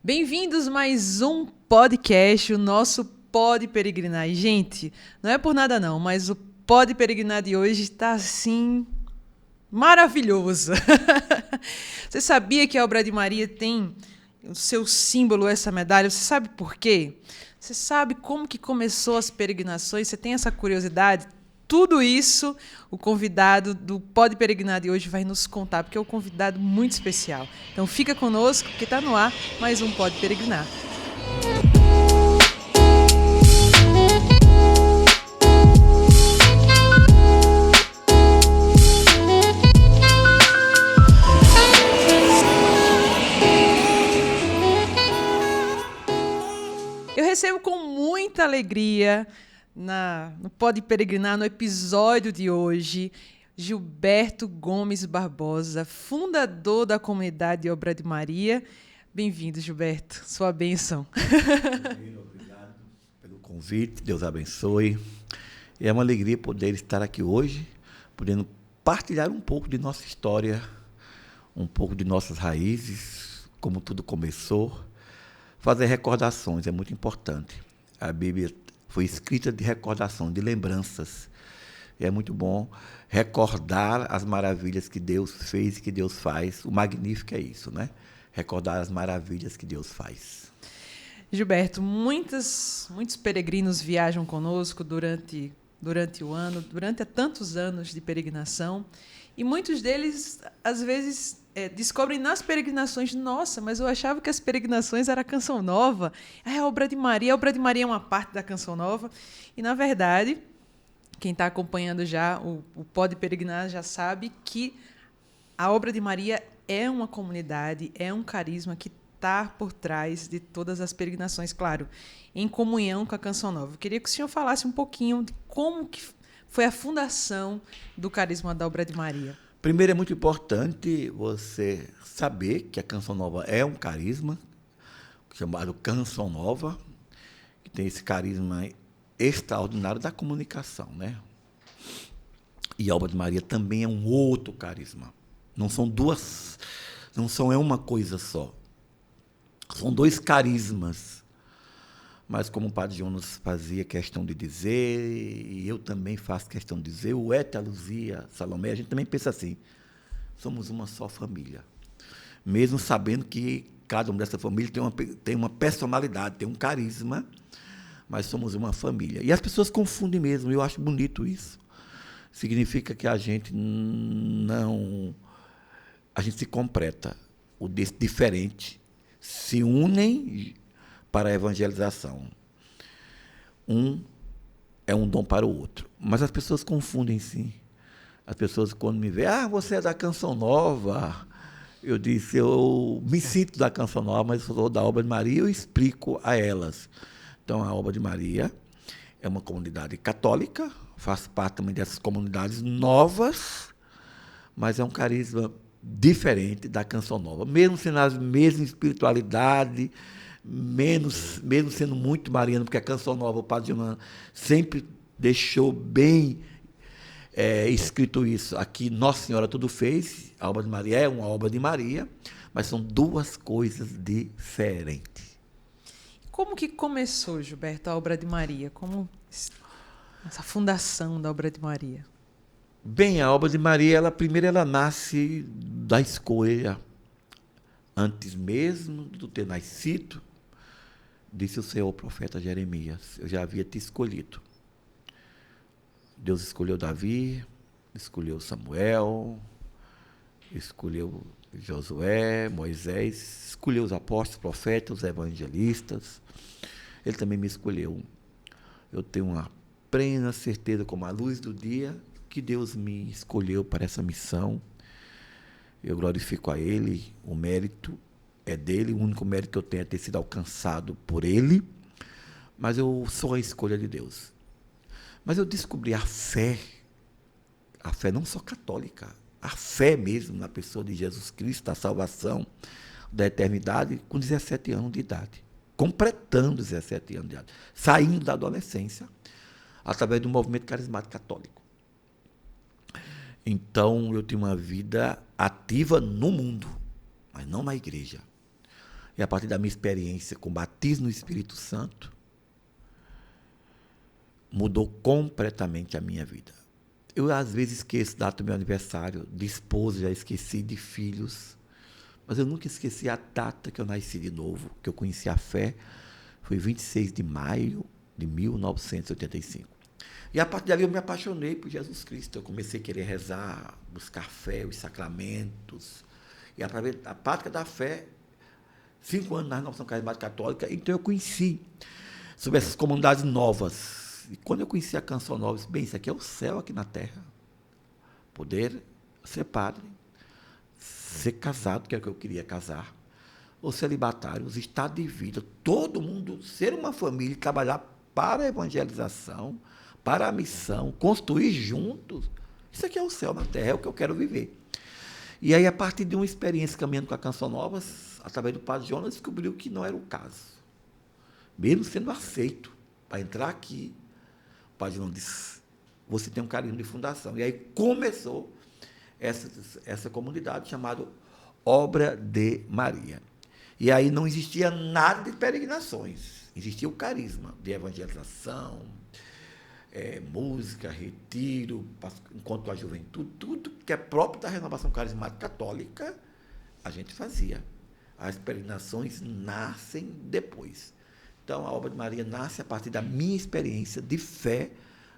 Bem-vindos a mais um podcast, o nosso Pode Peregrinar. E, gente, não é por nada não, mas o Pode Peregrinar de hoje está assim maravilhoso. Você sabia que a Obra de Maria tem o seu símbolo, essa medalha? Você sabe por quê? Você sabe como que começou as peregrinações? Você tem essa curiosidade? Tudo isso, o convidado do Pode Peregrinar de hoje vai nos contar, porque é um convidado muito especial. Então fica conosco, que está no ar mais um Pode Peregrinar. Eu recebo com muita alegria no Pode Peregrinar, no episódio de hoje, Gilberto Gomes Barbosa, fundador da comunidade Obra de Maria. Bem-vindo, Gilberto. Sua bênção. Obrigado pelo convite, Deus abençoe. É uma alegria poder estar aqui hoje, podendo partilhar um pouco de nossa história, um pouco de nossas raízes, como tudo começou. Fazer recordações é muito importante. A Bíblia foi escrita de recordação, de lembranças. E é muito bom recordar as maravilhas que Deus fez e que Deus faz. O magnífico é isso, né? Recordar as maravilhas que Deus faz. Gilberto, muitos peregrinos viajam conosco durante o ano, durante tantos anos de peregrinação, e muitos deles, às vezes, descobrem nas peregrinações, nossa, mas eu achava que as peregrinações era a Canção Nova, a Obra de Maria é uma parte da Canção Nova, e, na verdade, quem está acompanhando já o Pode Peregrinar já sabe que a Obra de Maria é uma comunidade, é um carisma que está por trás de todas as peregrinações, claro, em comunhão com a Canção Nova. Eu queria que o senhor falasse um pouquinho de como que foi a fundação do carisma da Obra de Maria. Primeiro, é muito importante você saber que a Canção Nova é um carisma, chamado Canção Nova, que tem esse carisma extraordinário da comunicação, né? E a Obra de Maria também é um outro carisma. Não são uma coisa só. São dois carismas. Mas como o Padre Jonas fazia questão de dizer, e eu também faço questão de dizer, o Eta, a Luzia, Salomé, a gente também pensa assim, somos uma só família. Mesmo sabendo que cada uma dessa família tem uma personalidade, tem um carisma, mas somos uma família. E as pessoas confundem mesmo, eu acho bonito isso. Significa que a gente se completa, o diferente se unem para a evangelização. Um é um dom para o outro. Mas as pessoas confundem, sim. As pessoas, quando me veem, você é da Canção Nova. Eu disse, eu me sinto da Canção Nova, mas eu sou da Obra de Maria, eu explico a elas. Então, a Obra de Maria é uma comunidade católica, faz parte também dessas comunidades novas, mas é um carisma diferente da Canção Nova, mesmo sendo a mesma espiritualidade, mesmo sendo muito mariano, porque a Canção Nova, o Padre Jonas sempre deixou bem escrito isso. Aqui, Nossa Senhora tudo fez, a Obra de Maria é uma obra de Maria, mas são duas coisas diferentes. Como que começou, Gilberto, a Obra de Maria? Como essa fundação da Obra de Maria? Bem, a Obra de Maria, primeiro ela nasce da escolha. Antes mesmo de tu ter nascido, disse o Senhor ao profeta Jeremias, eu já havia te escolhido. Deus escolheu Davi, escolheu Samuel, escolheu Josué, Moisés, escolheu os apóstolos, profetas, os evangelistas. Ele também me escolheu. Eu tenho uma plena certeza, como a luz do dia, que Deus me escolheu para essa missão. Eu glorifico a Ele, o mérito é dele, o único mérito que eu tenho é ter sido alcançado por Ele, mas eu sou a escolha de Deus. Mas eu descobri a fé não só católica, a fé mesmo na pessoa de Jesus Cristo, a salvação da eternidade, com 17 anos de idade, completando 17 anos de idade, saindo da adolescência, através do movimento carismático católico. Então, eu tinha uma vida ativa no mundo, mas não na igreja. E a partir da minha experiência com batismo no Espírito Santo, mudou completamente a minha vida. Eu, às vezes, esqueço a data do meu aniversário, de esposa, já esqueci, de filhos, mas eu nunca esqueci a data que eu nasci de novo, que eu conheci a fé, foi 26 de maio de 1985. E a partir dali eu me apaixonei por Jesus Cristo. Eu comecei a querer rezar, buscar fé, os sacramentos. E a prática da fé, 5 anos na renovação carismática católica, então eu conheci sobre essas comunidades novas. E quando eu conheci a Canção Nova, eu disse, bem, isso aqui é o céu aqui na terra. Poder ser padre, ser casado, que é o que eu queria casar, ou celibatário, os estados de vida, todo mundo ser uma família e trabalhar para a evangelização, para a missão, construir juntos. Isso aqui é o céu na terra, é o que eu quero viver. E aí, a partir de uma experiência caminhando com a Canção Nova, através do padre Jonas, descobriu que não era o caso. Mesmo sendo aceito para entrar aqui, o padre Jonas disse, você tem um carinho de fundação. E aí começou essa comunidade chamada Obra de Maria. E aí não existia nada de peregrinações, existia o carisma de evangelização, música, retiro, encontro à juventude, tudo que é próprio da renovação carismática católica, a gente fazia. As peregrinações nascem depois. Então, a Obra de Maria nasce a partir da minha experiência de fé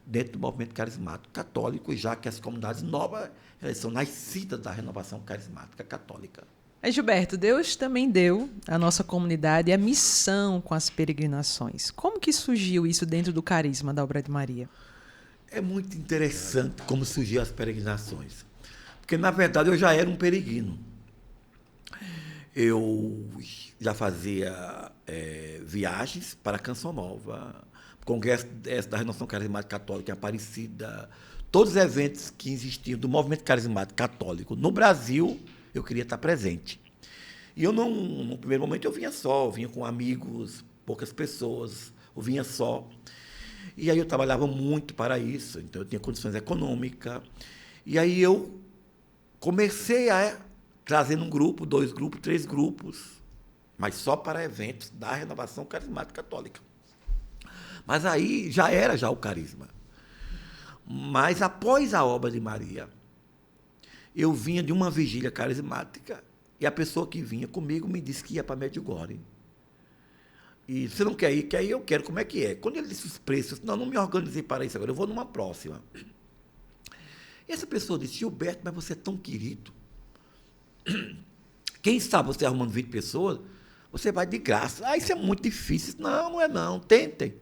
dentro do movimento carismático católico, já que as comunidades novas, elas são nascidas da renovação carismática católica. Gilberto, Deus também deu à nossa comunidade a missão com as peregrinações. Como que surgiu isso dentro do carisma da Obra de Maria? É muito interessante como surgiu as peregrinações. Porque, na verdade, eu já era um peregrino. Eu já fazia viagens para a Canção Nova, Congresso da Renovação Carismática Católica em Aparecida, todos os eventos que existiam do movimento carismático católico no Brasil, eu queria estar presente. E eu não, no primeiro momento eu vinha só, eu vinha com amigos, poucas pessoas, eu vinha só. E aí eu trabalhava muito para isso, então eu tinha condições econômicas. E aí eu comecei a trazer um grupo, 2 grupos, 3 grupos, mas só para eventos da Renovação Carismática Católica. Mas aí já era o carisma. Mas após a Obra de Maria, eu vinha de uma vigília carismática e a pessoa que vinha comigo me disse que ia para Medjugorje. E você não quer ir? Quer ir? Eu quero. Como é que é? Quando ele disse os preços, eu disse, não me organizei para isso agora, eu vou numa próxima. E essa pessoa disse, Gilberto, mas você é tão querido. Quem sabe você arrumando 20 pessoas, você vai de graça. Ah, isso é muito difícil. Não, não é não. Tentem.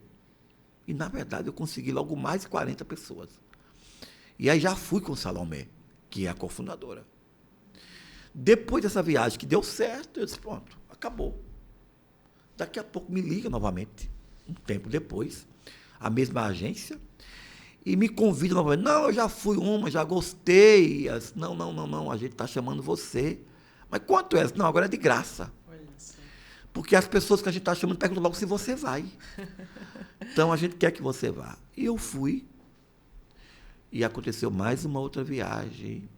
E, na verdade, eu consegui logo mais de 40 pessoas. E aí já fui com Salomé, que é a cofundadora. Depois dessa viagem que deu certo, eu disse, pronto, acabou. Daqui a pouco me liga novamente, um tempo depois, a mesma agência, e me convida novamente. Não, eu já fui uma, já gostei. Não, a gente está chamando você. Mas quanto é? Não, agora é de graça. Porque as pessoas que a gente está chamando perguntam logo se você vai. Então, a gente quer que você vá. E eu fui. E aconteceu mais uma outra viagem.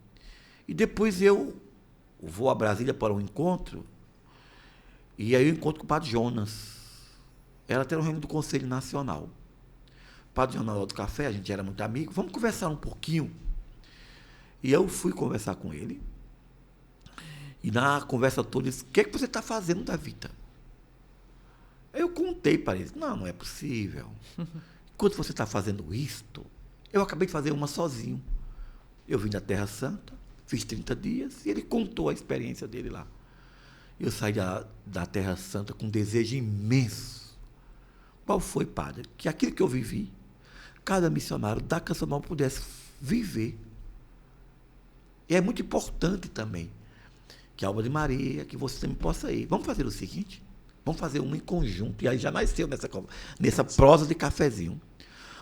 E depois eu vou a Brasília para um encontro. E aí eu encontro com o padre Jonas. Era até no reino do Conselho Nacional. O padre Jonas lá do café, a gente era muito amigo. Vamos conversar um pouquinho. E eu fui conversar com ele. E na conversa toda, ele disse, o que é que você está fazendo da vida? Eu contei para ele, não é possível. Enquanto você está fazendo isto, eu acabei de fazer uma sozinho. Eu vim da Terra Santa, fiz 30 dias, e ele contou a experiência dele lá. Eu saí da Terra Santa com um desejo imenso. Qual foi, padre? Que aquilo que eu vivi, cada missionário da Canção Nova pudesse viver. E é muito importante também que a Obra de Maria, que você também possa ir. Vamos fazer o seguinte, vamos fazer um em conjunto, e aí já nasceu nessa prosa de cafezinho.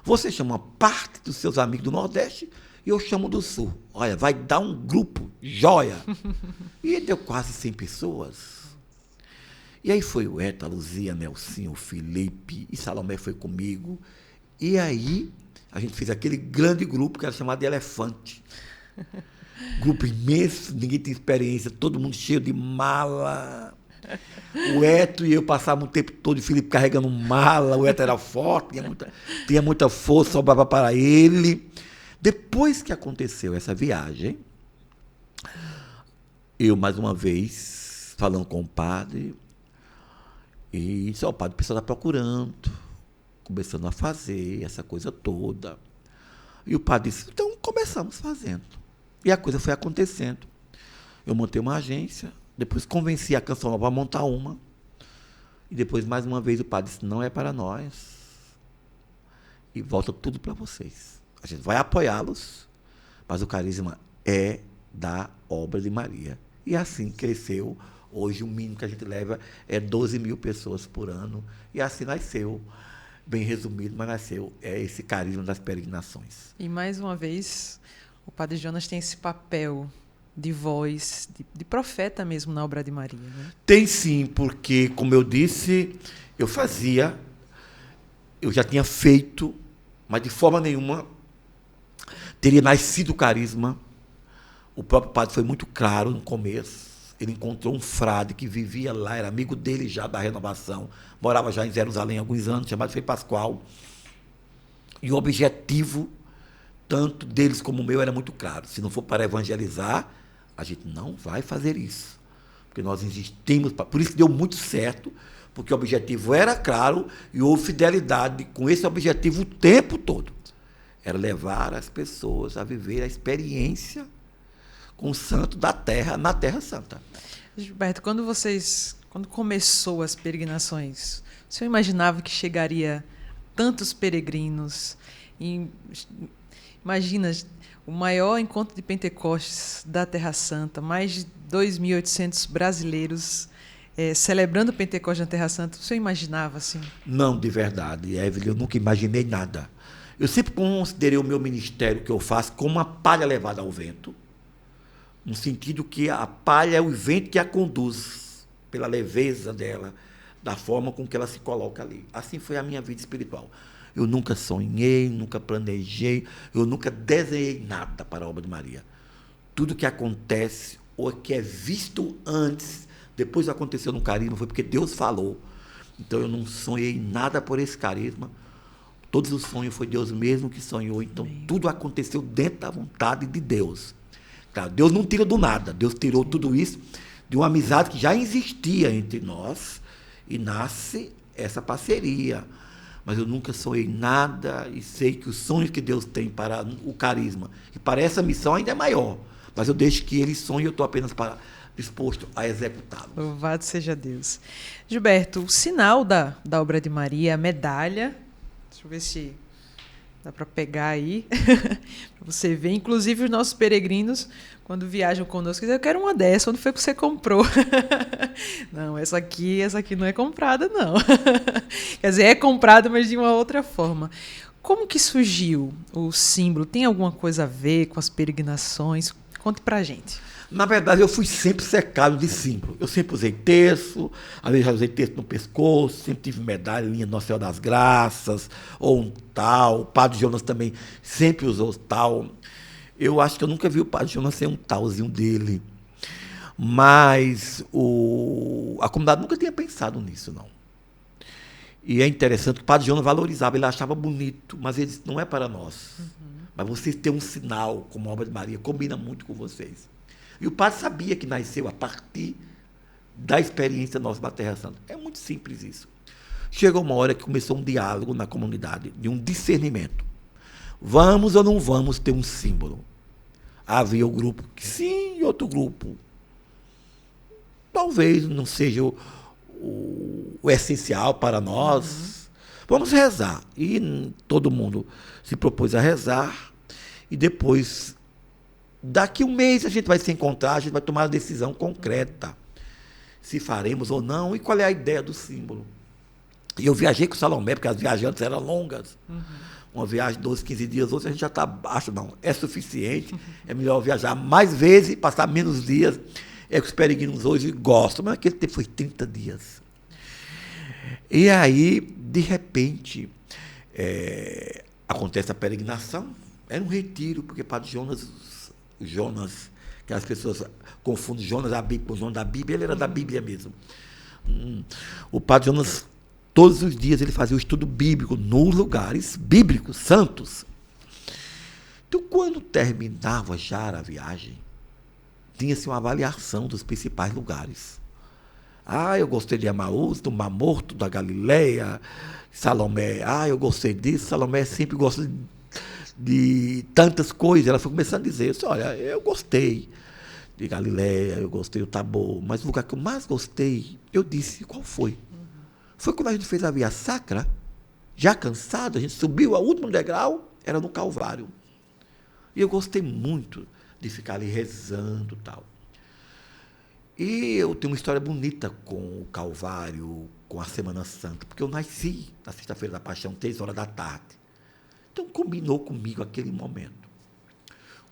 Você chama uma parte dos seus amigos do Nordeste e eu chamo do Sul. Olha, vai dar um grupo, joia. E deu quase 100 pessoas. E aí foi o Eta, a Luzia, Nelsinho, o Felipe, e Salomé foi comigo. E aí a gente fez aquele grande grupo que era chamado de Elefante. Grupo imenso, ninguém tem experiência, todo mundo cheio de mala. O Eto e eu passávamos o tempo todo, o Felipe carregando mala, o Eto era forte, tinha muita força, sobrava para ele. Depois que aconteceu essa viagem, eu, mais uma vez, falando com o padre, e disse, o padre, o pessoal está procurando, começando a fazer essa coisa toda. E o padre disse, então começamos fazendo. E a coisa foi acontecendo. Eu montei uma agência, depois convenci a Canção Nova a montar uma, e depois, mais uma vez, o padre disse, não é para nós, e volta tudo para vocês. A gente vai apoiá-los, mas o carisma é da obra de Maria. E assim cresceu. Hoje o mínimo que a gente leva é 12 mil pessoas por ano. E assim nasceu, bem resumido, mas nasceu esse carisma das peregrinações. E mais uma vez, o Padre Jonas tem esse papel de voz, de profeta mesmo na obra de Maria, né? Tem sim, porque, como eu disse, eu já tinha feito, mas de forma nenhuma teria nascido o carisma. O próprio padre foi muito claro no começo. Ele encontrou um frade que vivia lá, era amigo dele já da renovação, morava já em Jerusalém há alguns anos, chamado Frei Pascoal. E o objetivo, tanto deles como o meu, era muito claro. Se não for para evangelizar, a gente não vai fazer isso. Porque nós insistimos, por isso que deu muito certo, porque o objetivo era claro e houve fidelidade com esse objetivo o tempo todo. Era levar as pessoas a viver a experiência com o santo da terra, na Terra Santa. Gilberto, quando começou as peregrinações, o senhor imaginava que chegaria tantos peregrinos? Imagina, o maior encontro de Pentecostes da Terra Santa, mais de 2.800 brasileiros celebrando o Pentecostes na Terra Santa. O senhor imaginava assim? Não, de verdade, Evelyn, eu nunca imaginei nada. Eu sempre considerei o meu ministério que eu faço como uma palha levada ao vento, no sentido que a palha é o vento que a conduz, pela leveza dela, da forma com que ela se coloca ali. Assim foi a minha vida espiritual. Eu nunca sonhei, nunca planejei, eu nunca desenhei nada para a obra de Maria. Tudo que acontece, ou que é visto antes, depois aconteceu no carisma, foi porque Deus falou. Então eu não sonhei nada por esse carisma. Todos os sonhos foi Deus mesmo que sonhou. Então Amém. Tudo aconteceu dentro da vontade de Deus. Claro, Deus não tira do nada. Deus tirou tudo isso de uma amizade que já existia entre nós e nasce essa parceria. Mas eu nunca sonhei nada e sei que os sonhos que Deus tem para o carisma e para essa missão ainda é maior. Mas eu deixo que Ele sonhe e eu estou apenas disposto a executá-lo. Louvado seja Deus. Gilberto, o sinal da obra de Maria, a medalha, deixa eu ver se dá para pegar aí, para você ver. Inclusive, os nossos peregrinos, quando viajam conosco, dizem, eu quero uma dessa, onde foi que você comprou? Não, essa aqui não é comprada, não. Quer dizer, é comprada, mas de uma outra forma. Como que surgiu o símbolo? Tem alguma coisa a ver com as peregrinações? Conte pra gente. Na verdade, eu fui sempre cercado de símbolo. Eu sempre usei terço, às vezes já usei terço no pescoço, sempre tive medalha, linha Nossa Senhora das Graças, ou um tal. O Padre Jonas também sempre usou tal. Eu acho que eu nunca vi o Padre Jonas sem um talzinho dele. Mas a comunidade nunca tinha pensado nisso, não. E é interessante que o Padre Jonas valorizava, ele achava bonito, mas ele disse, não é para nós. Mas vocês têm um sinal, como a obra de Maria, combina muito com vocês. E o padre sabia que nasceu a partir da experiência nossa da Terra Santa. É muito simples isso. Chegou uma hora que começou um diálogo na comunidade, de um discernimento. Vamos ou não vamos ter um símbolo? Havia o grupo que sim, e outro grupo. Talvez não seja o essencial para nós. Vamos rezar. E todo mundo se propôs a rezar. E depois, daqui um mês a gente vai se encontrar, a gente vai tomar uma decisão concreta. Se faremos ou não, e qual é a ideia do símbolo. E eu viajei com o Salomé, porque as viagens antes eram longas. Uma viagem de 12, 15 dias, outra a gente já está abaixo, não. É suficiente. É melhor viajar mais vezes e passar menos dias. É que os peregrinos hoje gostam, mas aquele tempo foi 30 dias. E aí, de repente, acontece a peregrinação. Era um retiro, porque Padre Jonas, que as pessoas confundem Jonas da Bíblia com o Jonas da Bíblia, ele era da Bíblia mesmo. O padre Jonas, todos os dias, ele fazia o estudo bíblico nos lugares bíblicos, santos. Então, quando terminava já a viagem, tinha-se uma avaliação dos principais lugares. Eu gostei de Emaús, do Mar Morto, da Galileia, Salomé. Eu gostei disso. Salomé sempre gosta de tantas coisas. Ela foi começando a dizer, olha, eu gostei de Galileia, eu gostei do Tabor, mas o lugar que eu mais gostei, eu disse, qual foi? Foi quando a gente fez a Via Sacra, já cansado, a gente subiu ao último degrau, era no Calvário. E eu gostei muito de ficar ali rezando e tal. E eu tenho uma história bonita com o Calvário, com a Semana Santa, porque eu nasci na Sexta-feira da Paixão, 3 horas da tarde. Então, combinou comigo aquele momento.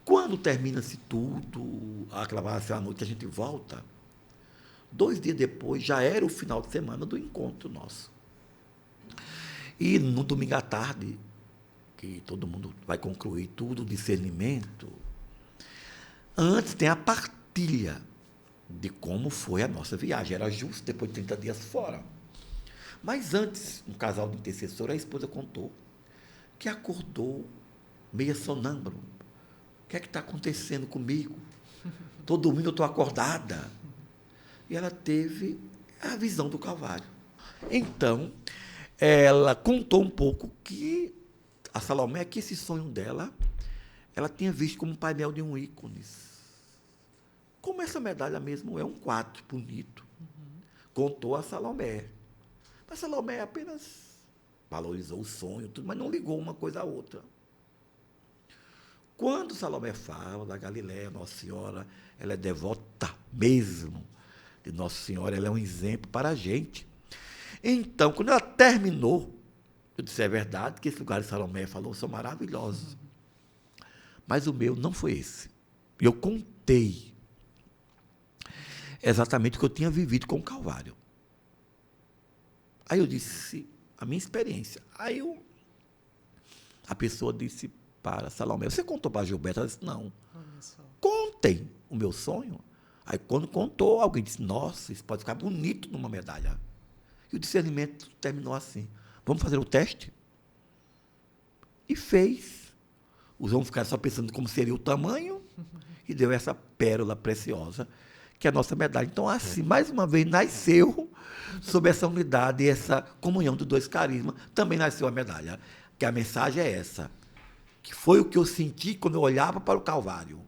Quando termina-se tudo, aquela noite a gente volta, 2 dias depois já era o final de semana do encontro nosso. E no domingo à tarde, que todo mundo vai concluir tudo, o discernimento, antes tem a partilha de como foi a nossa viagem. Era justo depois de 30 dias fora. Mas antes, um casal de intercessor, a esposa contou que acordou meia sonâmbulo. O que é que está acontecendo comigo? Estou dormindo, eu estou acordada. E ela teve a visão do Calvário. Então, ela contou um pouco que a Salomé, que esse sonho dela, ela tinha visto como um painel de um ícone. Como essa medalha mesmo é um quadro bonito. Contou a Salomé. Mas Salomé apenas valorizou o sonho, tudo, mas não ligou uma coisa à outra. Quando Salomé fala da Galileia, Nossa Senhora, ela é devota mesmo de Nossa Senhora, ela é um exemplo para a gente. Então, quando ela terminou, eu disse, é verdade que esse lugar que Salomé falou são maravilhosos. Mas o meu não foi esse. Eu contei exatamente o que eu tinha vivido com o Calvário. Aí eu disse, a minha experiência. A pessoa disse para Salomé, você contou para a Gilberto? Ela disse, não. Contei o meu sonho. Aí quando contou, alguém disse, nossa, isso pode ficar bonito numa medalha. E o discernimento terminou assim, vamos fazer o teste? E fez. Os homens ficaram só pensando como seria o tamanho e deu essa pérola preciosa, que é a nossa medalha. Então, assim, mais uma vez, nasceu, sob essa unidade e essa comunhão dos 2 carismas, também nasceu a medalha. Que a mensagem é essa, que foi o que eu senti quando eu olhava para o Calvário.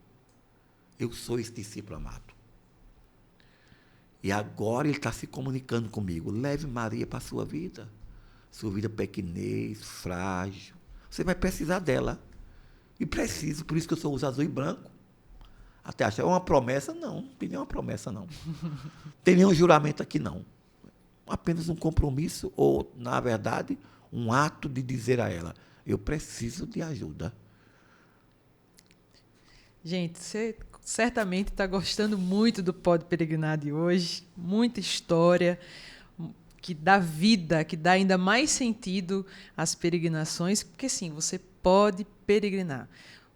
Eu sou esse discípulo amado. E agora ele está se comunicando comigo. Leve Maria para a sua vida pequenez, frágil. Você vai precisar dela. E preciso, por isso que eu só uso azul e branco. Até achar, é uma promessa? Não tem nenhuma promessa, não. Tem nenhum juramento aqui, não. Apenas um compromisso, ou, na verdade, um ato de dizer a ela, eu preciso de ajuda. Gente, você certamente está gostando muito do Pode Peregrinar de hoje. Muita história que dá vida, que dá ainda mais sentido às peregrinações, porque sim, você pode peregrinar.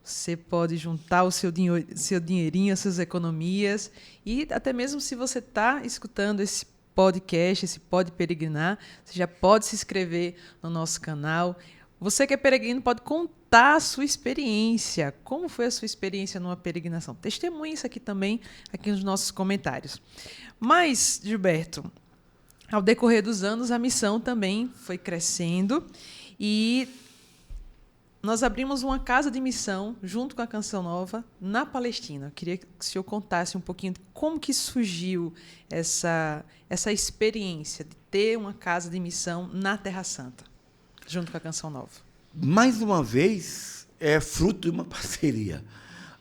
Você pode juntar o seu dinheirinho, as suas economias, e até mesmo se você está escutando esse podcast, esse Pode Peregrinar, você já pode se inscrever no nosso canal. Você que é peregrino pode contar a sua experiência. Como foi a sua experiência numa peregrinação? Testemunhe isso aqui também, aqui nos nossos comentários. Mas, Gilberto, ao decorrer dos anos, a missão também foi crescendo e nós abrimos uma casa de missão junto com a Canção Nova na Palestina. Eu queria que o senhor contasse um pouquinho de como que surgiu essa experiência de ter uma casa de missão na Terra Santa, junto com a Canção Nova. Mais uma vez, é fruto de uma parceria.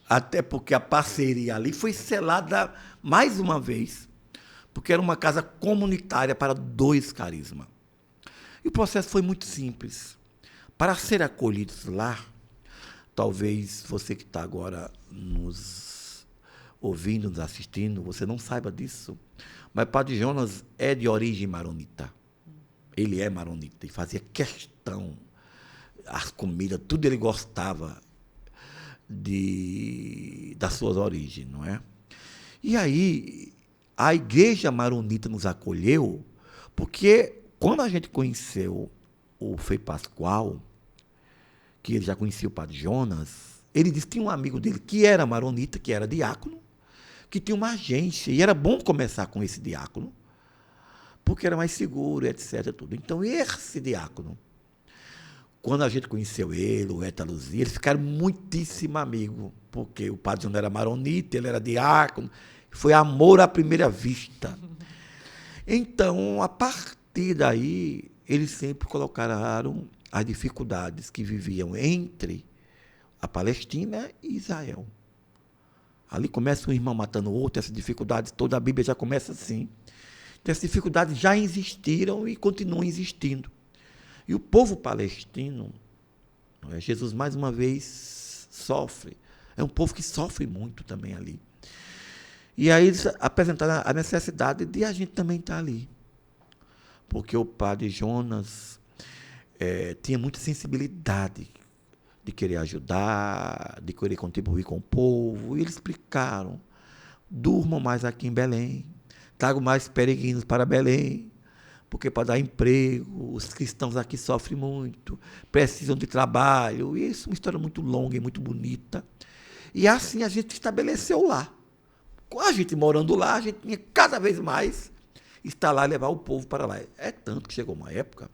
Até porque a parceria ali foi selada mais uma vez, porque era uma casa comunitária para 2 carismas. E o processo foi muito simples. Para ser acolhidos lá, talvez você que está agora nos ouvindo, nos assistindo, você não saiba disso, mas Padre Jonas é de origem maronita. Ele é maronita e fazia questão, as comidas, tudo ele gostava das suas origens, não é? E aí, a igreja maronita nos acolheu, porque quando a gente conheceu o Frei Pascoal, que ele já conhecia o Padre Jonas, ele disse que tinha um amigo dele que era maronita, que era diácono, que tinha uma agência, e era bom começar com esse diácono, porque era mais seguro, etc. Tudo. Então, esse diácono, quando a gente conheceu ele, o Eta Luzia, eles ficaram muitíssimo amigos, porque o Padre Jonas era maronita, ele era diácono, foi amor à primeira vista. Então, a partir daí, eles sempre colocaram as dificuldades que viviam entre a Palestina e Israel. Ali começa um irmão matando o outro, essas dificuldades, toda a Bíblia já começa assim. Então, essas dificuldades já existiram e continuam existindo. E o povo palestino, Jesus mais uma vez sofre. É um povo que sofre muito também ali. E aí eles apresentaram a necessidade de a gente também estar ali. Porque o Padre Jonas tinha muita sensibilidade de querer ajudar, de querer contribuir com o povo. E eles explicaram: durmam mais aqui em Belém, tragam mais peregrinos para Belém, porque para dar emprego, os cristãos aqui sofrem muito, precisam de trabalho. E isso é uma história muito longa e muito bonita. E assim a gente estabeleceu lá. Com a gente morando lá, a gente tinha cada vez mais estar lá e levar o povo para lá. É tanto que chegou uma época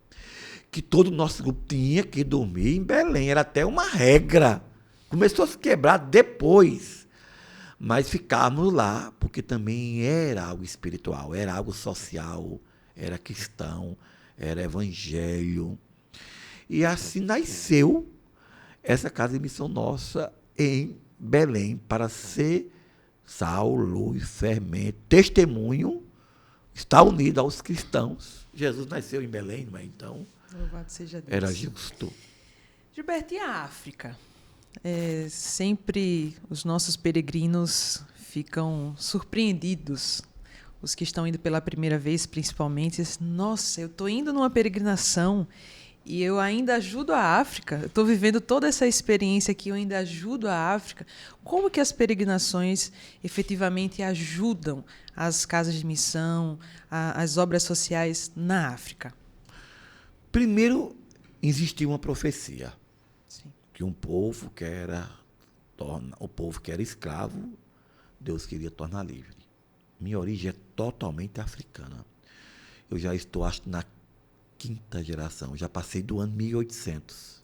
que todo o nosso grupo tinha que dormir em Belém. Era até uma regra. Começou a se quebrar depois. Mas ficávamos lá, porque também era algo espiritual, era algo social, era cristão, era evangelho. E assim nasceu essa casa de missão nossa em Belém, para ser sal, luz, fermento, testemunho, está unido aos cristãos. Jesus nasceu em Belém, mas então Louvado seja Deus. Era justo. Gilberto, e a África? Sempre os nossos peregrinos ficam surpreendidos, os que estão indo pela primeira vez, principalmente. Nossa, eu estou indo numa peregrinação e eu ainda ajudo a África. Eu estou vivendo toda essa experiência aqui, eu ainda ajudo a África. Como que as peregrinações efetivamente ajudam as casas de missão, as obras sociais na África? Primeiro, existia uma profecia. Sim. Que o povo que era escravo, Deus queria tornar livre. Minha origem é totalmente africana. Eu já estou, acho, na 5ª geração. Já passei do ano 1800.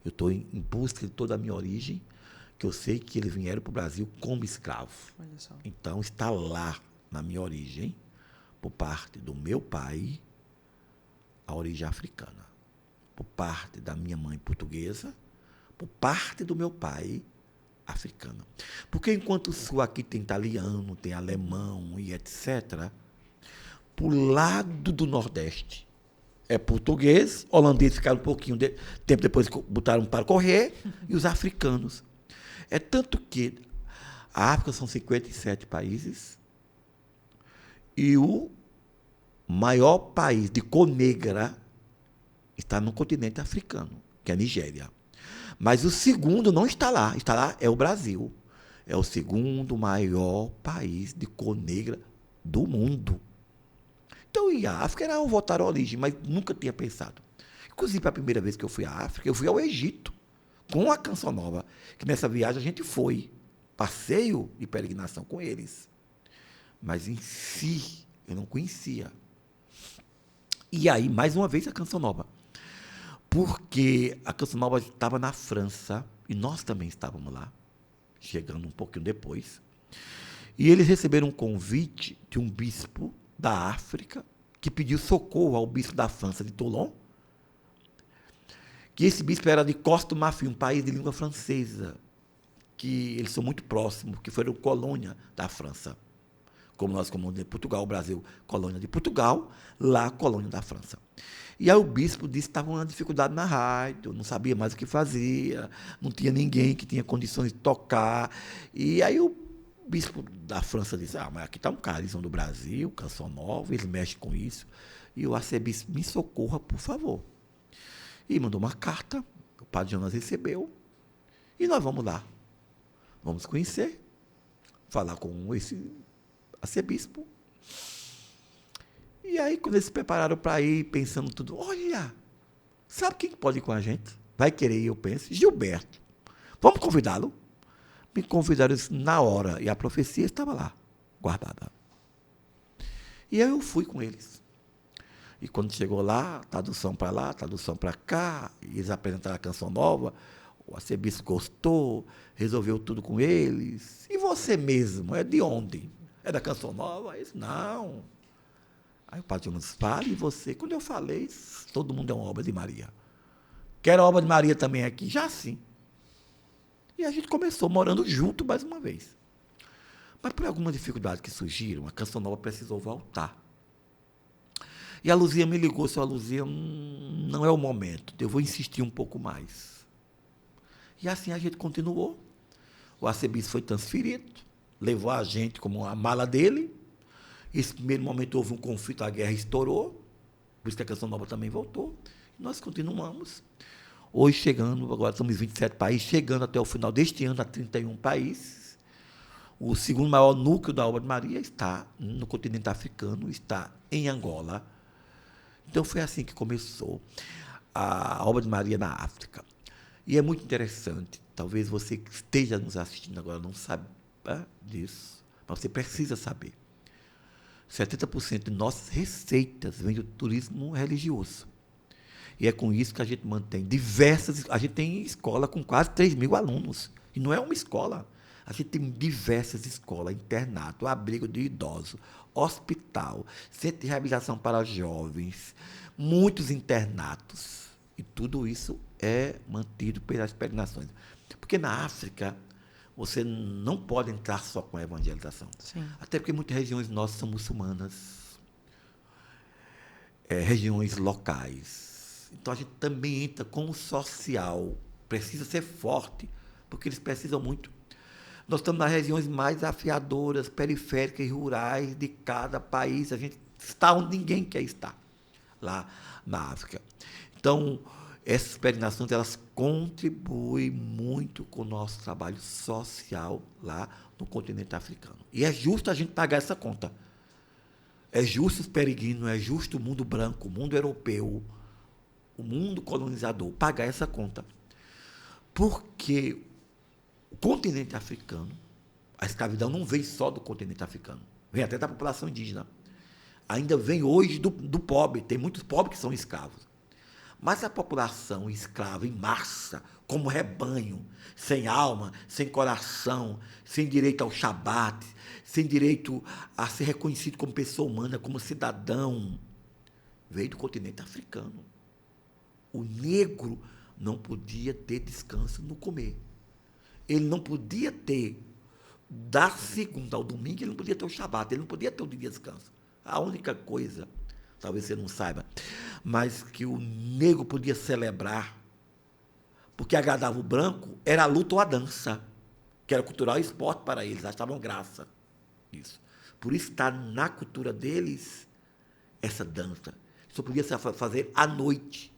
Eu estou em busca de toda a minha origem, que eu sei que eles vieram para o Brasil como escravo. Olha só. Então, está lá, na minha origem, por parte do meu pai, a origem africana. Por parte da minha mãe portuguesa, por parte do meu pai africano. Porque enquanto o sul aqui tem italiano, tem alemão e etc., por lado do Nordeste é português, holandês ficaram um pouquinho de tempo depois botaram para correr, e os africanos. É tanto que a África são 57 países e o maior país de cor negra está no continente africano, que é a Nigéria. Mas o segundo não está lá é o Brasil. É o segundo maior país de cor negra do mundo. Então, e a África era o voltar à origem, mas nunca tinha pensado. Inclusive, a primeira vez que eu fui à África, eu fui ao Egito, com a Canção Nova, que nessa viagem a gente foi, passeio de peregrinação com eles. Mas em si, eu não conhecia. E aí, mais uma vez, a Canção Nova. Porque a Canção Nova estava na França, e nós também estávamos lá, chegando um pouquinho depois. E eles receberam um convite de um bispo da África, que pediu socorro ao bispo da França, de Toulon, que esse bispo era de Costa do Marfim, um país de língua francesa, que eles são muito próximos, que foram colônia da França. Como nós, como de Portugal, o Brasil, colônia de Portugal, lá, colônia da França. E aí o bispo disse que estava uma dificuldade na rádio, não sabia mais o que fazia, não tinha ninguém que tinha condições de tocar. E aí o bispo da França disse: mas aqui está um carisma do Brasil, Canção Nova, eles mexem com isso. E o arcebispo: me socorra, por favor. E mandou uma carta, o padre Jonas recebeu, e nós vamos lá. Vamos conhecer, falar com esse arcebispo, E aí, quando eles se prepararam para ir, pensando tudo, olha, sabe quem pode ir com a gente? Vai querer ir, eu penso, Gilberto. Vamos convidá-lo? Me convidaram na hora, e a profecia estava lá, guardada. E aí eu fui com eles. E quando chegou lá, tradução para lá, tradução para cá, e eles apresentaram a canção nova, o arcebispo gostou, resolveu tudo com eles. E você mesmo, é de onde? É da canção nova? Eles, não. Aí o padre nos fale, e você? Quando eu falei, todo mundo é uma obra de Maria. Quero a obra de Maria também aqui? Já sim. E a gente começou morando junto mais uma vez. Mas por algumas dificuldades que surgiram, a canção nova precisou voltar. E a Luzia me ligou, a Luzia, não é o momento, eu vou insistir um pouco mais. E assim a gente continuou. O arcebispo foi transferido, levou a gente como a mala dele. Nesse primeiro momento houve um conflito, a guerra estourou, por isso que a canção nova também voltou. E nós continuamos. Hoje chegando, agora estamos em 27 países, chegando até o final deste ano a 31 países. O segundo maior núcleo da obra de Maria está no continente africano, está em Angola. Então foi assim que começou a obra de Maria na África. E é muito interessante, talvez você que esteja nos assistindo agora não saiba disso, mas você precisa saber. 70% de nossas receitas vêm do turismo religioso. E é com isso que a gente mantém diversas... A gente tem escola com quase 3.000 alunos. E não é uma escola. A gente tem diversas escolas, internato, abrigo de idosos, hospital, centro de reabilitação para jovens, muitos internatos. E tudo isso é mantido pelas peregrinações. Porque na África, você não pode entrar só com a evangelização. Sim. Até porque muitas regiões nossas são muçulmanas, regiões locais. Então, a gente também entra com o social. Precisa ser forte, porque eles precisam muito. Nós estamos nas regiões mais afiadoras, periféricas e rurais de cada país. A gente está onde ninguém quer estar, lá na África. Então, essas peregrinações, elas contribuem muito com o nosso trabalho social lá no continente africano. E é justo a gente pagar essa conta. É justo os peregrinos, é justo o mundo branco, o mundo europeu, o mundo colonizador pagar essa conta. Porque o continente africano, a escravidão não vem só do continente africano, vem até da população indígena. Ainda vem hoje do pobre, tem muitos pobres que são escravos. Mas a população escrava em massa, como rebanho, sem alma, sem coração, sem direito ao Shabat, sem direito a ser reconhecido como pessoa humana, como cidadão, veio do continente africano. O negro não podia ter descanso no comer. Ele não podia ter, da segunda ao domingo, ele não podia ter o Shabat, ele não podia ter o dia de descanso. A única coisa, talvez você não saiba, mas que o negro podia celebrar, porque agradava o branco, era a luta ou a dança, que era cultural e esporte para eles, achavam graça. Isso. Por isso está na cultura deles essa dança. Só podia se fazer à noite,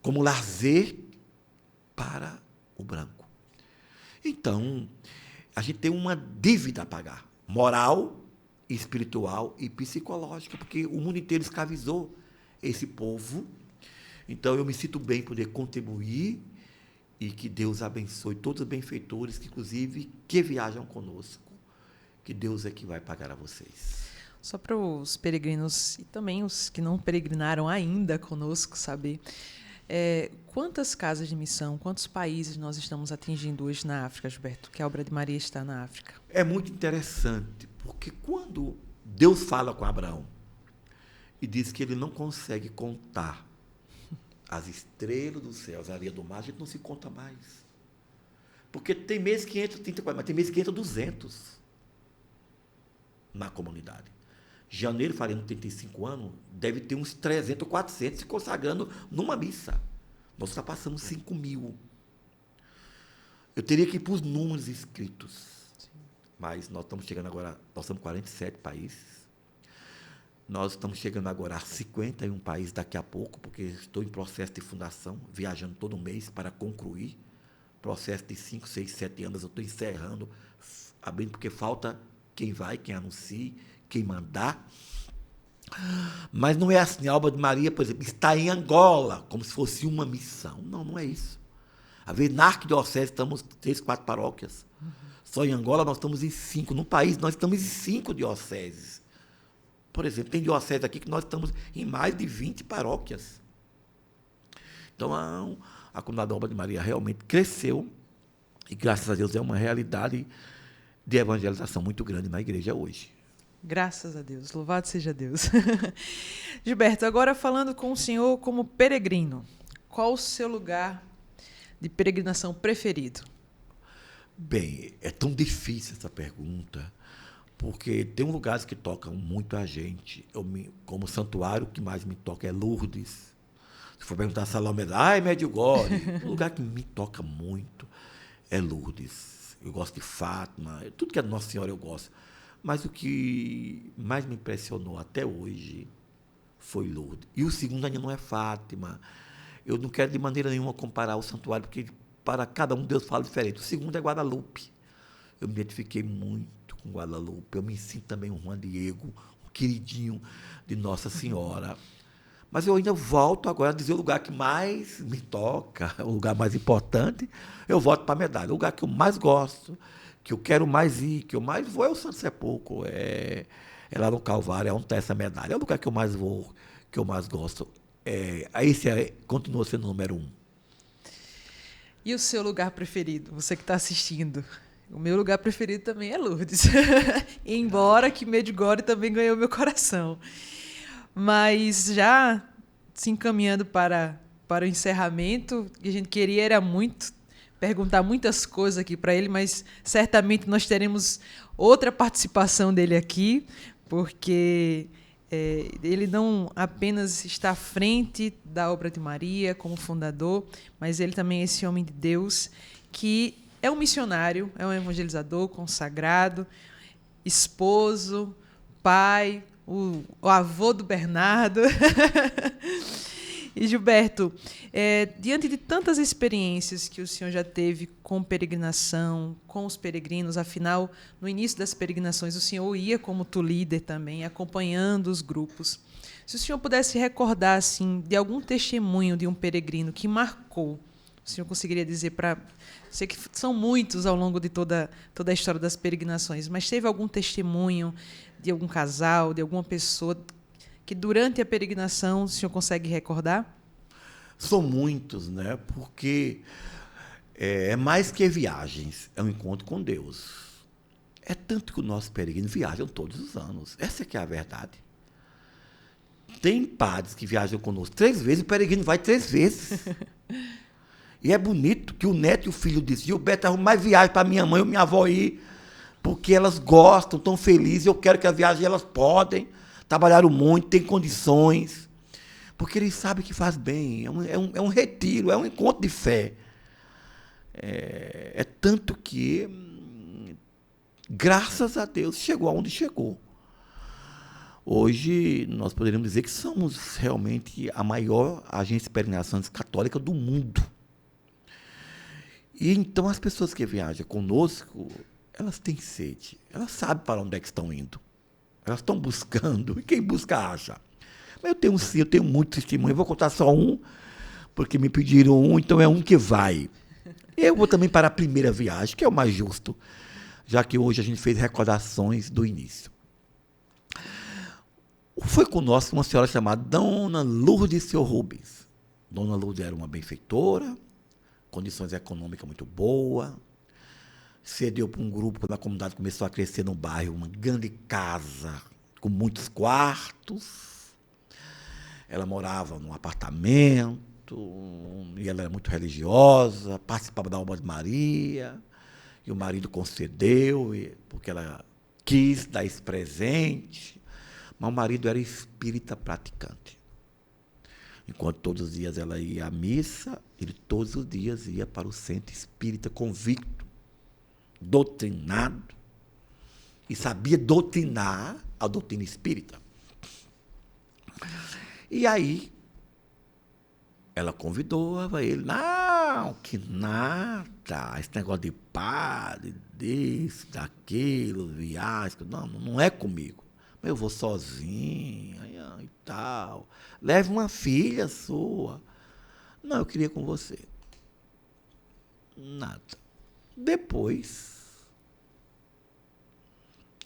como lazer para o branco. Então, a gente tem uma dívida a pagar, moral, espiritual e psicológica, porque o mundo inteiro escravizou esse povo. Então, eu me sinto bem em poder contribuir e que Deus abençoe todos os benfeitores, que inclusive que viajam conosco, que Deus é que vai pagar a vocês. Só para os peregrinos e também os que não peregrinaram ainda conosco saber, quantas casas de missão, quantos países nós estamos atingindo hoje na África, Gilberto, que a obra de Maria está na África? É muito interessante, porque quando Deus fala com Abraão e diz que ele não consegue contar as estrelas do céu, as areias do mar, a gente não se conta mais. Porque tem mês que entra 34, mas tem mês que entra 200 na comunidade. Janeiro, fazendo 35 anos, deve ter uns 300 ou 400 se consagrando numa missa. Nós ultrapassamos 5.000. Eu teria que ir para os números escritos. Sim. Mas nós estamos chegando agora, nós somos 47 países. Nós estamos chegando agora a 51 países daqui a pouco, porque estou em processo de fundação, viajando todo mês para concluir. Processo de 5, 6, 7 anos, eu estou encerrando, abrindo, porque falta quem vai, quem anuncia, quem mandar. Mas não é assim. A obra de Maria, por exemplo, está em Angola, como se fosse uma missão. Não, não é isso. Às vezes, na arquidiocese, estamos 3, 4 paróquias. Só em Angola nós estamos em 5. No país, nós estamos em 5 dioceses. Por exemplo, tem diocese aqui que nós estamos em mais de 20 paróquias. Então, a comunidade da obra de Maria realmente cresceu e, graças a Deus, é uma realidade de evangelização muito grande na igreja hoje. Graças a Deus, louvado seja Deus. Gilberto, agora falando com o senhor como peregrino, qual o seu lugar de peregrinação preferido? Bem, é tão difícil essa pergunta, porque tem lugares que tocam muito a gente. Como santuário, o que mais me toca é Lourdes. Se for perguntar Salomé, Medjugorje, o lugar que me toca muito é Lourdes. Eu gosto de Fátima, tudo que é Nossa Senhora eu gosto. Mas o que mais me impressionou até hoje foi Lourdes. E o segundo ainda não é Fátima. Eu não quero de maneira nenhuma comparar o santuário, porque para cada um Deus fala diferente. O segundo é Guadalupe. Eu me identifiquei muito com Guadalupe. Eu me sinto também um Juan Diego, um queridinho de Nossa Senhora. Mas eu ainda volto agora a dizer o lugar que mais me toca, o lugar mais importante, eu volto para a medalha. O lugar que eu mais gosto, que eu quero mais ir, que eu mais vou é o Santo Sepulcro, é lá no Calvário, é onde está essa medalha. É o lugar que eu mais vou, que eu mais gosto. Esse continua sendo o número 1. E o seu lugar preferido, você que está assistindo? O meu lugar preferido também é Lourdes. Embora que Medjugorje também ganhou meu coração. Mas já se encaminhando para o encerramento, que a gente queria era muito perguntar muitas coisas aqui para ele, mas certamente nós teremos outra participação dele aqui, porque ele não apenas está à frente da obra de Maria como fundador, mas ele também é esse homem de Deus que é um missionário, é um evangelizador consagrado, esposo, pai, o avô do Bernardo. E, Gilberto, diante de tantas experiências que o senhor já teve com peregrinação, com os peregrinos, afinal, no início das peregrinações, o senhor ia como tu líder também, acompanhando os grupos. Se o senhor pudesse recordar assim, de algum testemunho de um peregrino que marcou, o senhor conseguiria dizer para... Sei que são muitos ao longo de toda a história das peregrinações, mas teve algum testemunho de algum casal, de alguma pessoa que durante a peregrinação o senhor consegue recordar? São muitos, né? Porque é mais que viagens, é um encontro com Deus. É tanto que os nossos peregrinos viajam todos os anos. Essa que é a verdade. Tem padres que viajam conosco 3 vezes, o peregrino vai 3 vezes. E é bonito que o neto e o filho dizem, Gilberto, arruma mais viagem para minha mãe ou minha avó ir, porque elas gostam, estão felizes, eu quero que a viagem elas podem, trabalharam muito, têm condições, porque eles sabem que faz bem, é um retiro, é um encontro de fé. É tanto que, graças a Deus, chegou aonde chegou. Hoje, nós poderíamos dizer que somos realmente a maior agência de peregrinações católica do mundo. E então as pessoas que viajam conosco, elas têm sede, elas sabem para onde é que estão indo. Elas estão buscando, e quem busca acha. Mas eu tenho muito testemunho, eu vou contar só um, porque me pediram um, então é um que vai. Eu vou também para a primeira viagem, que é o mais justo, já que hoje a gente fez recordações do início. Foi conosco uma senhora chamada Dona Lourdes Seu Rubens. Dona Lourdes era uma benfeitora, condições econômicas muito boas, cedeu para um grupo, quando a comunidade começou a crescer no bairro, uma grande casa com muitos quartos. Ela morava num apartamento, e ela era muito religiosa, participava da obra de Maria, e o marido concedeu, porque ela quis dar esse presente, mas o marido era espírita praticante. Enquanto todos os dias ela ia à missa, ele todos os dias ia para o centro espírita convicto, doutrinado, e sabia doutrinar a doutrina espírita. E aí, ela convidou ele, Não, que nada. Esse negócio de padre, disso, daquilo, viagem. Não é comigo. Mas eu vou sozinho e tal. Leve uma filha sua. Não, eu queria com você. Nada. Depois,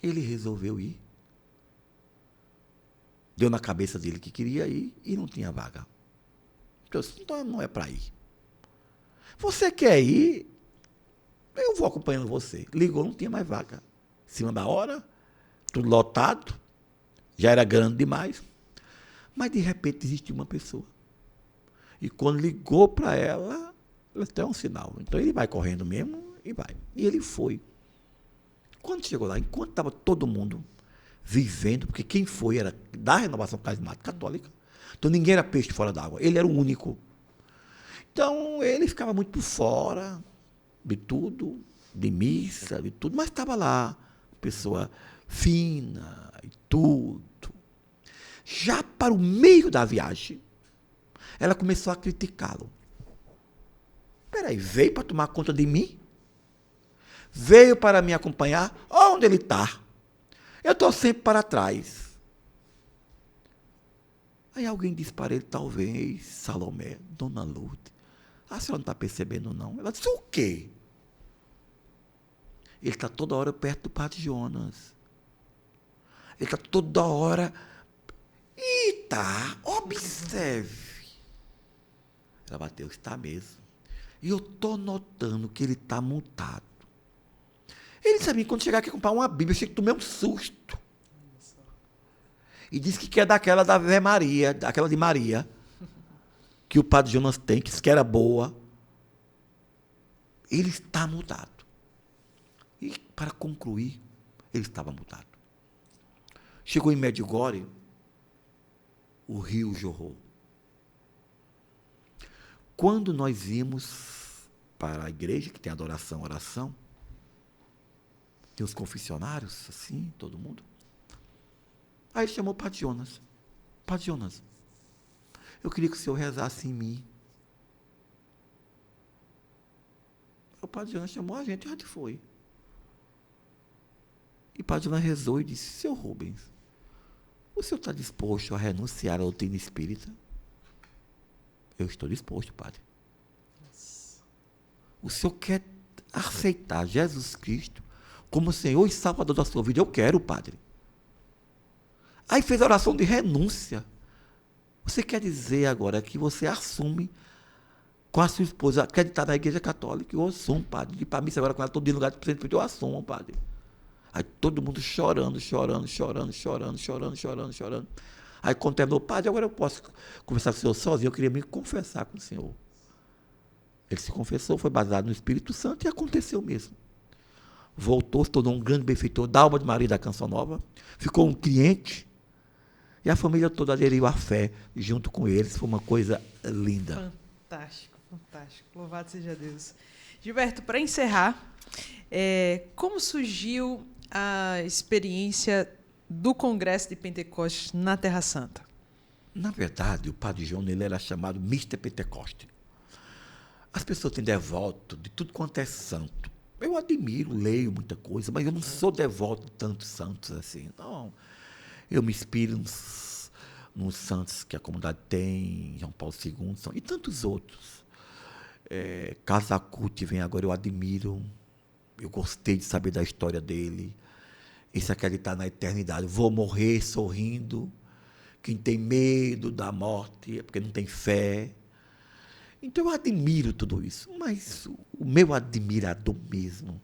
ele resolveu ir. Deu na cabeça dele que queria ir e não tinha vaga. Então não é para ir. Você quer ir? Eu vou acompanhando você. Ligou, não tinha mais vaga. Em cima da hora, tudo lotado. Já era grande demais. Mas, de repente, existe uma pessoa. E quando ligou para ela, ela tem um sinal. Então, ele vai correndo mesmo e vai. E ele foi. Quando chegou lá, enquanto estava todo mundo vivendo, porque quem foi era da Renovação Carismática Católica, então ninguém era peixe fora d'água. Ele era o único. Então, ele ficava muito por fora de tudo, de missa, de tudo, mas estava lá, pessoa fina e tudo. Já para o meio da viagem, ela começou a criticá-lo. Peraí, veio para tomar conta de mim? Veio para me acompanhar? Onde ele está? Eu estou sempre para trás. Aí alguém disse para ele, talvez, Salomé, Dona Lourdes, a senhora não está percebendo, não? Ela disse, o quê? Ele está toda hora perto do Padre Jonas. Ele está toda hora... E tá, observe. Ela bateu, está mesmo. E eu estou notando que ele está mutado. Ele sabia que quando chegar aqui comprar uma Bíblia, eu achei que tomei um susto. E disse que quer daquela da Ave Maria, daquela de Maria, que o Padre Jonas tem, que disse que era boa. Ele está mudado. E, para concluir, ele estava mudado. Chegou em Medjugorje, o rio jorrou. Quando nós íamos para a igreja, que tem adoração, oração, tem os confessionários, assim, todo mundo. Aí ele chamou o Padre Jonas. Padre Jonas, eu queria que o senhor rezasse em mim. O Padre Jonas chamou a gente e a gente foi. E o Padre Jonas rezou e disse, seu Rubens, o senhor está disposto a renunciar à doutrina espírita? Eu estou disposto, padre. O senhor quer aceitar Jesus Cristo como Senhor e Salvador da sua vida? Eu quero, padre. Aí fez a oração de renúncia. Você quer dizer agora que você assume com a sua esposa, acreditar na Igreja Católica? Eu assumo, padre. E para mim, agora com ela, estou de lugar de presente, eu assumo, padre. Aí todo mundo chorando. Aí quando terminou, padre, agora eu posso conversar com o senhor sozinho, eu queria me confessar com o senhor. Ele se confessou, foi baseado no Espírito Santo e aconteceu mesmo. Voltou, se tornou um grande benfeitor da Alma de Maria da Canção Nova, ficou um cliente e a família toda aderiu à fé junto com eles, foi uma coisa linda. Fantástico, fantástico. Louvado seja Deus. Gilberto, para encerrar, como surgiu a experiência do Congresso de Pentecostes na Terra Santa? Na verdade, o Padre João ele era chamado Mr. Pentecoste. As pessoas têm devoto de tudo quanto é santo. Eu admiro, leio muita coisa, mas eu não sou devoto de tantos santos assim. Não. Eu me inspiro nos santos que a comunidade tem, João Paulo II, e tantos outros. Casacuti vem agora, eu admiro. Eu gostei de saber da história dele. Esse acreditar na eternidade. Vou morrer sorrindo. Quem tem medo da morte é porque não tem fé. Então eu admiro tudo isso. Mas o meu admirador mesmo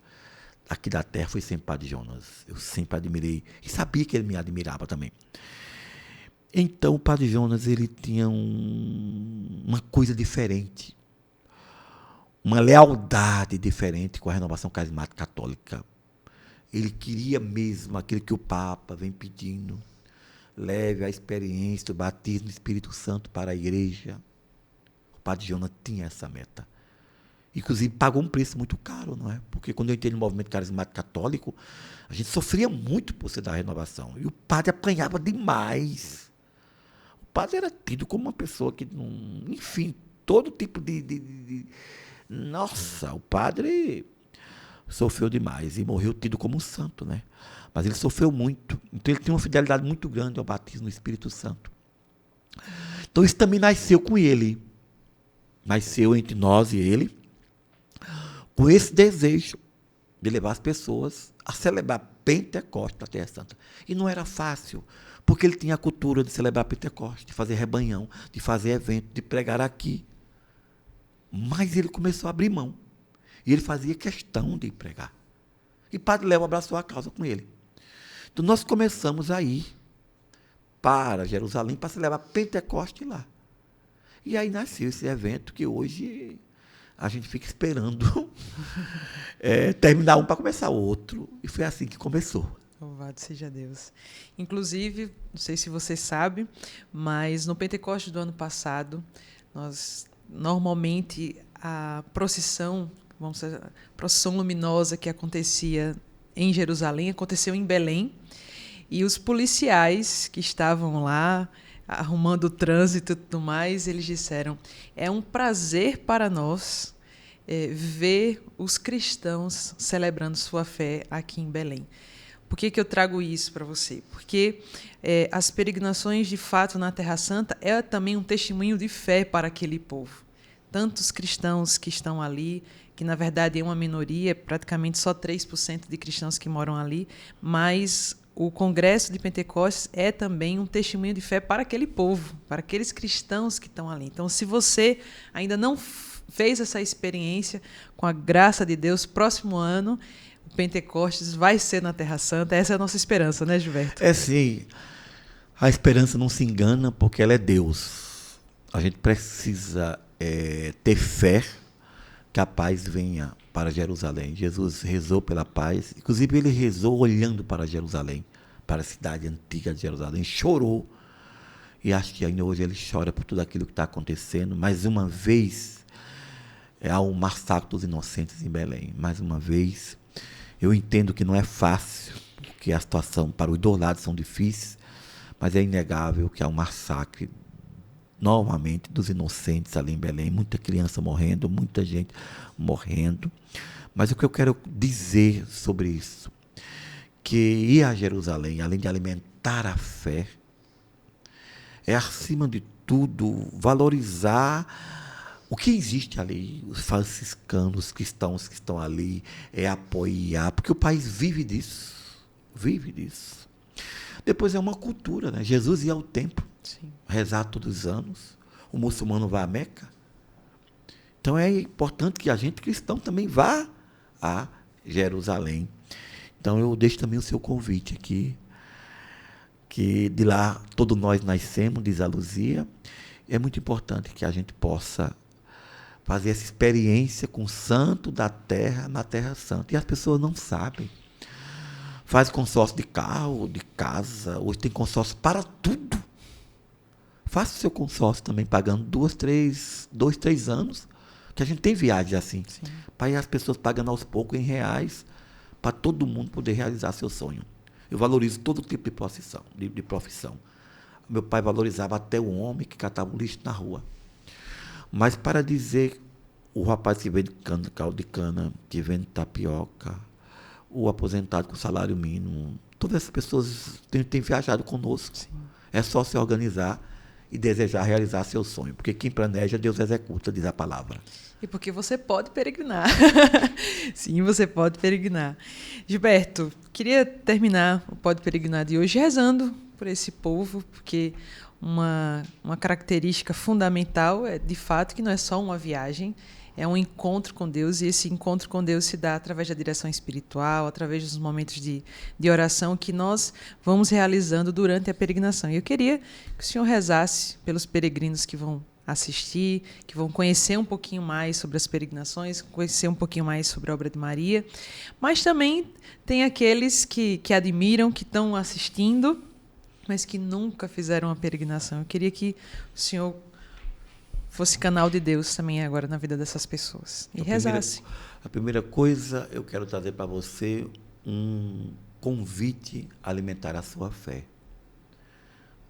aqui da terra foi sempre Padre Jonas. Eu sempre admirei. E sabia que ele me admirava também. Então o Padre Jonas ele tinha uma coisa diferente. Uma lealdade diferente com a Renovação Carismática Católica. Ele queria mesmo aquilo que o Papa vem pedindo. Leve a experiência do batismo do Espírito Santo para a igreja. O Padre Jonas tinha essa meta. Inclusive, pagou um preço muito caro, não é? Porque quando eu entrei no movimento carismático católico, a gente sofria muito por ser da renovação. E o padre apanhava demais. O padre era tido como uma pessoa que, enfim, todo tipo de Nossa, o padre sofreu demais e morreu tido como um santo, né? Mas ele sofreu muito. Então ele tinha uma fidelidade muito grande ao batismo no Espírito Santo. Então isso também nasceu com ele. Nasceu entre nós e ele, com esse desejo de levar as pessoas a celebrar Pentecostes na Terra Santa. E não era fácil, porque ele tinha a cultura de celebrar Pentecostes, de fazer rebanhão, de fazer evento, de pregar aqui. Mas ele começou a abrir mão. E ele fazia questão de pregar. E Padre Léo abraçou a causa com ele. Então nós começamos a ir para Jerusalém para celebrar Pentecostes lá. E aí nasceu esse evento que hoje a gente fica esperando terminar um para começar o outro. E foi assim que começou. Louvado seja Deus. Inclusive, não sei se você sabe, mas no Pentecostes do ano passado, nós normalmente a procissão, a procissão luminosa que acontecia em Jerusalém, aconteceu em Belém, e os policiais que estavam lá arrumando o trânsito e tudo mais, eles disseram: é um prazer para nós ver os cristãos celebrando sua fé aqui em Belém. Por que eu trago isso para você? Porque as peregrinações, de fato, na Terra Santa é também um testemunho de fé para aquele povo. Tantos cristãos que estão ali, que na verdade é uma minoria, praticamente só 3% de cristãos que moram ali, mas o Congresso de Pentecostes é também um testemunho de fé para aquele povo, para aqueles cristãos que estão ali. Então, se você ainda não fez essa experiência, com a graça de Deus, próximo ano, o Pentecostes vai ser na Terra Santa. Essa é a nossa esperança, né, Gilberto? É sim. A esperança não se engana porque ela é Deus. A gente precisa ter fé que a paz venha para Jerusalém. Jesus rezou pela paz, inclusive ele rezou olhando para Jerusalém, para a cidade antiga de Jerusalém, chorou, e acho que ainda hoje ele chora por tudo aquilo que está acontecendo. Mais uma vez, há um massacre dos inocentes em Belém. Mais uma vez, eu entendo que não é fácil, porque a situação para os dois lados são difíceis, mas é inegável que há um massacre novamente dos inocentes ali em Belém, muita criança morrendo, muita gente morrendo. Mas o que eu quero dizer sobre isso, que ir a Jerusalém, além de alimentar a fé, é, acima de tudo, valorizar o que existe ali, os franciscanos, os cristãos que estão ali, apoiar, porque o país vive disso, vive disso. Depois é uma cultura, né? Jesus ia ao templo, sim, rezar todos os anos. O muçulmano vai a Meca. Então é importante que a gente cristão também vá a Jerusalém. Então eu deixo também o seu convite aqui, que de lá todos nós nascemos, diz a Luzia. É muito importante que a gente possa fazer essa experiência com o santo da terra, na Terra Santa. E as pessoas não sabem. Faz consórcio de carro, de casa, hoje tem consórcio para tudo. Faça o seu consórcio também, pagando 2, 3 anos, que a gente tem viagens assim, para ir as pessoas pagando aos poucos em reais, para todo mundo poder realizar seu sonho. Eu valorizo todo tipo de profissão. Meu pai valorizava até o homem que catava o lixo na rua. Mas para dizer, o rapaz que vende caldo de cana, que vende tapioca, o aposentado com salário mínimo, todas essas pessoas têm viajado conosco. Sim. É só se organizar e desejar realizar seu sonho, porque quem planeja, Deus executa, diz a palavra. E porque você pode peregrinar. Sim, você pode peregrinar. Gilberto, queria terminar o Pode Peregrinar de hoje rezando por esse povo, porque uma característica fundamental é, de fato, que não é só uma viagem, é um encontro com Deus, e esse encontro com Deus se dá através da direção espiritual, através dos momentos de oração que nós vamos realizando durante a peregrinação. E eu queria que o senhor rezasse pelos peregrinos que vão assistir, que vão conhecer um pouquinho mais sobre as peregrinações, conhecer um pouquinho mais sobre a obra de Maria, mas também tem aqueles que admiram, que estão assistindo, mas que nunca fizeram uma peregrinação. Eu queria que o senhor fosse canal de Deus também agora na vida dessas pessoas. E rezasse. A primeira coisa, eu quero trazer para você um convite a alimentar a sua fé.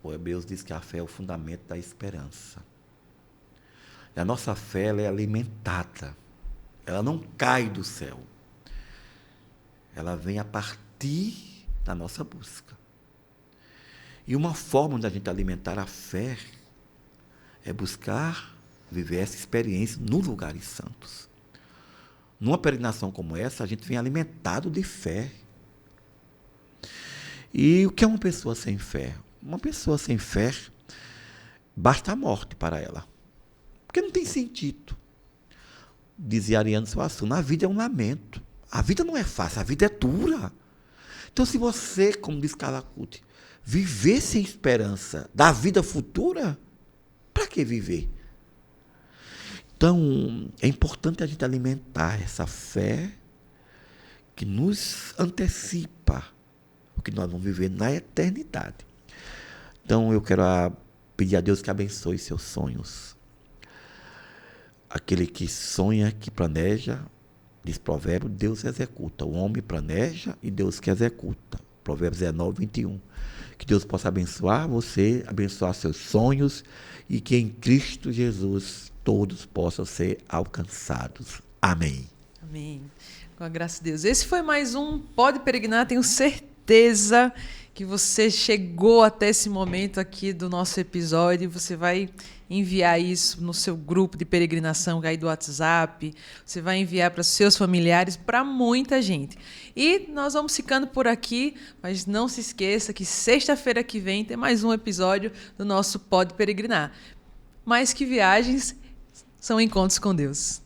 O Hebreus diz que a fé é o fundamento da esperança. E a nossa fé ela é alimentada Ela não cai do céu. Ela vem a partir da nossa busca. E uma forma da gente alimentar a fé é buscar viver essa experiência nos lugares santos. Numa peregrinação como essa, a gente vem alimentado de fé. E o que é uma pessoa sem fé? Uma pessoa sem fé, basta a morte para ela. Porque não tem sentido. Dizia Ariano Suassuna, a vida é um lamento. A vida não é fácil, a vida é dura. Então, se você, como diz Carla Cuti, viver sem esperança da vida futura, para que viver? Então, é importante a gente alimentar essa fé que nos antecipa o que nós vamos viver na eternidade. Então, eu quero pedir a Deus que abençoe seus sonhos. Aquele que sonha, que planeja, diz Provérbio, Deus executa. O homem planeja e Deus que executa. Provérbios 19, 21. Que Deus possa abençoar você, abençoar seus sonhos e que em Cristo Jesus todos possam ser alcançados. Amém. Amém. Com a graça de Deus. Esse foi mais um Pode Peregrinar. Tenho certeza que você chegou até esse momento aqui do nosso episódio. Você vai enviar isso no seu grupo de peregrinação aí do WhatsApp. Você vai enviar para seus familiares, para muita gente. E nós vamos ficando por aqui, mas não se esqueça que sexta-feira que vem tem mais um episódio do nosso Pode Peregrinar. Mais que viagens, são encontros com Deus.